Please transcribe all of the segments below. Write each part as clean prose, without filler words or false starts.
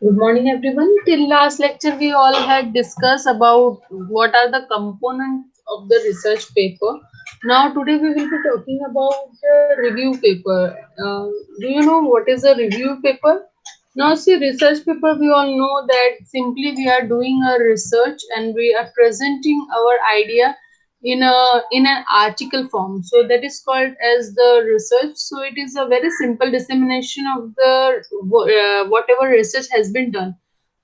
Good morning, everyone. Till last lecture, we all had discussed about what are the components of the research paper. Now, today we will be talking about the review paper. Do you know what is a review paper? Now, see, research paper, we all know that simply we are doing a research and we are presenting our idea in an article form. So that is called as the research. So it is a very simple dissemination of the whatever research has been done.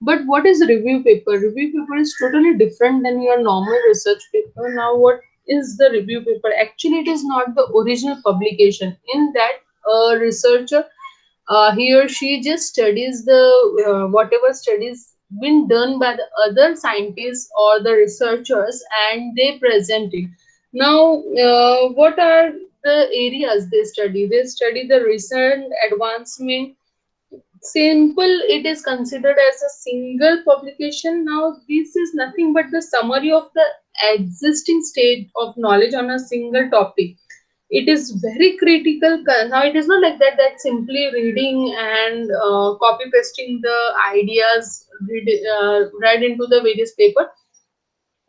But what is review paper? Review paper is totally different than your normal research paper. Now, what is the review paper? Actually, it is not the original publication. In that, a researcher he or she just studies the whatever studies been done by the other scientists or the researchers, and they present it. Now, what are the areas they study? They study the recent advancement. Simple, it is considered as a single publication. Now, this is nothing but the summary of the existing state of knowledge on a single topic. It is very critical. Now, it is not like that simply reading and copy pasting the ideas read into the various paper.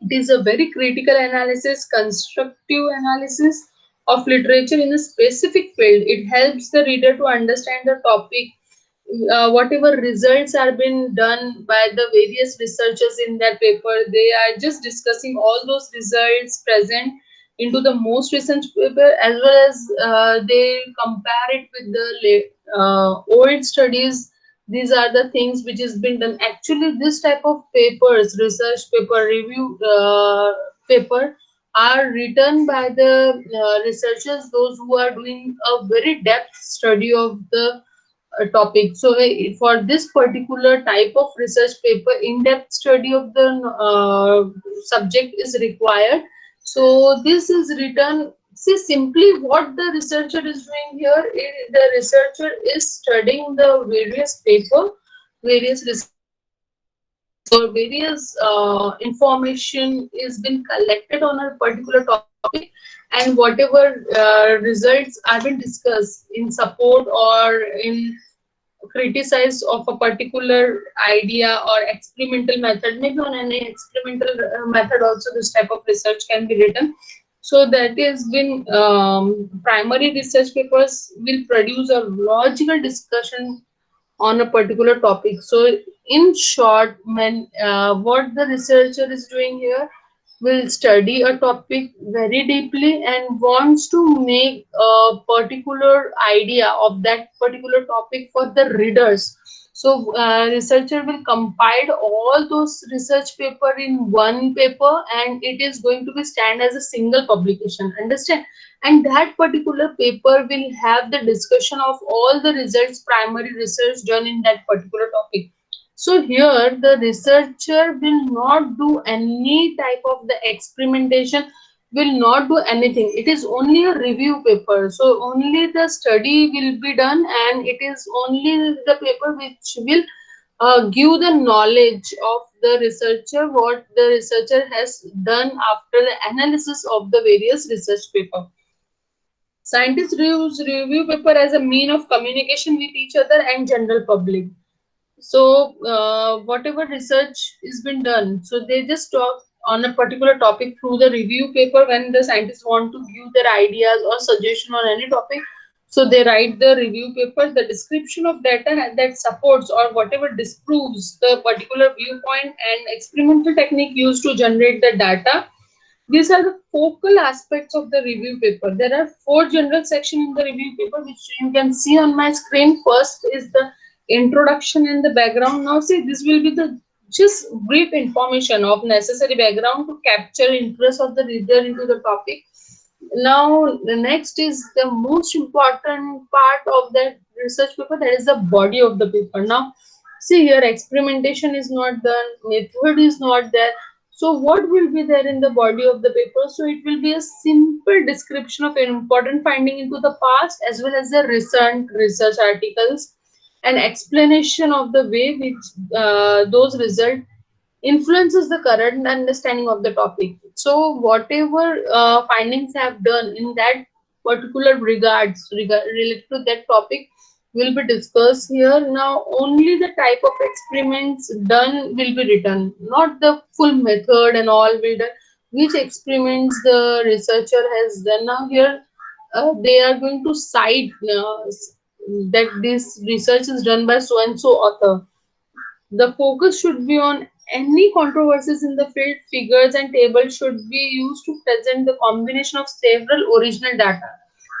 It is a very critical analysis, constructive analysis of literature in a specific field. It helps the reader to understand the topic, whatever results are being done by the various researchers in that paper. They are just discussing all those results present into the most recent paper, as well as they compare it with the old studies. These are the things which has been done. Actually, this type of papers, research paper, review paper, are written by the researchers, those who are doing a very depth study of the topic. So, for this particular type of research paper, in-depth study of the subject is required. So, this is written. See, simply what the researcher is doing here, the researcher is studying the various paper, various or various information is been collected on a particular topic, and whatever results are been discussed in support or in criticize of a particular idea or experimental method. Maybe on any experimental method also this type of research can be written. So that is been primary research papers will produce a logical discussion on a particular topic. So, in short, what the researcher is doing here will study a topic very deeply and wants to make a particular idea of that particular topic for the readers. So, researcher will compile all those research paper in one paper, and it is going to be stand as a single publication. Understand? And that particular paper will have the discussion of all the results, primary research done in that particular topic. So here the researcher will not do any type of the experimentation, will not do anything. It is only a review paper. So only the study will be done, and it is only the paper which will give the knowledge of the researcher, what the researcher has done after the analysis of the various research paper. Scientists use review paper as a mean of communication with each other and general public. So whatever research is been done, so they just talk on a particular topic through the review paper when the scientists want to give their ideas or suggestion on any topic. So they write the review paper, the description of data that supports or whatever disproves the particular viewpoint and experimental technique used to generate the data. These are the focal aspects of the review paper. There are four general sections in the review paper which you can see on my screen. First is the introduction and the background. Now see, this will be the just brief information of necessary background to capture interest of the reader into the topic. Now the next is the most important part of that research paper, that is the body of the paper. Now see here, experimentation is not done, method is not there. So what will be there in the body of the paper? So it will be a simple description of an important finding into the past as well as the recent research articles, an explanation of the way which those results influences the current understanding of the topic. So whatever findings have done in that particular related to that topic, will be discussed here. Now, only the type of experiments done will be written, not the full method and all will done. Which experiments the researcher has done. Now here, they are going to cite that this research is done by so and so author. The focus should be on any controversies in the field. Figures and tables should be used to present the combination of several original data.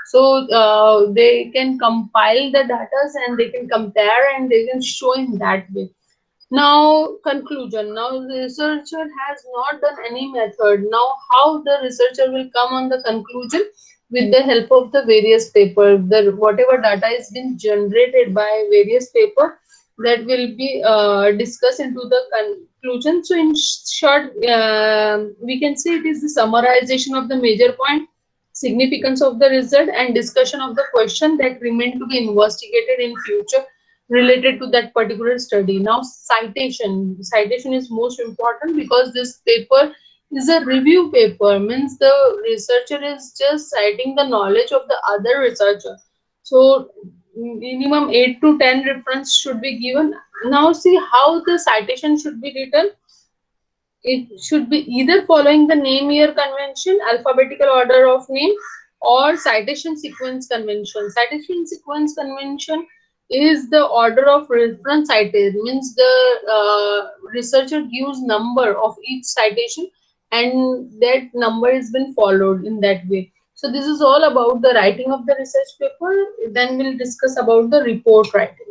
So they can compile the data and they can compare and they can show in that way. Now, conclusion. Now, the researcher has not done any method. Now, how the researcher will come on the conclusion with the help of the various paper, the whatever data is been generated by various paper that will be discussed into the conclusion. So, in short, we can say it is the summarization of the major point, significance of the result, and discussion of the question that remain to be investigated in future related to that particular study. Now, citation is most important because this paper is a review paper, means the researcher is just citing the knowledge of the other researcher. So minimum 8 to 10 reference should be given. Now see how the citation should be written. It should be either following the name year convention, alphabetical order of name, or citation sequence convention. Citation sequence convention is the order of reference cited, means the researcher gives number of each citation and that number is been followed in that way. So this is all about the writing of the research paper. Then we'll discuss about the report writing.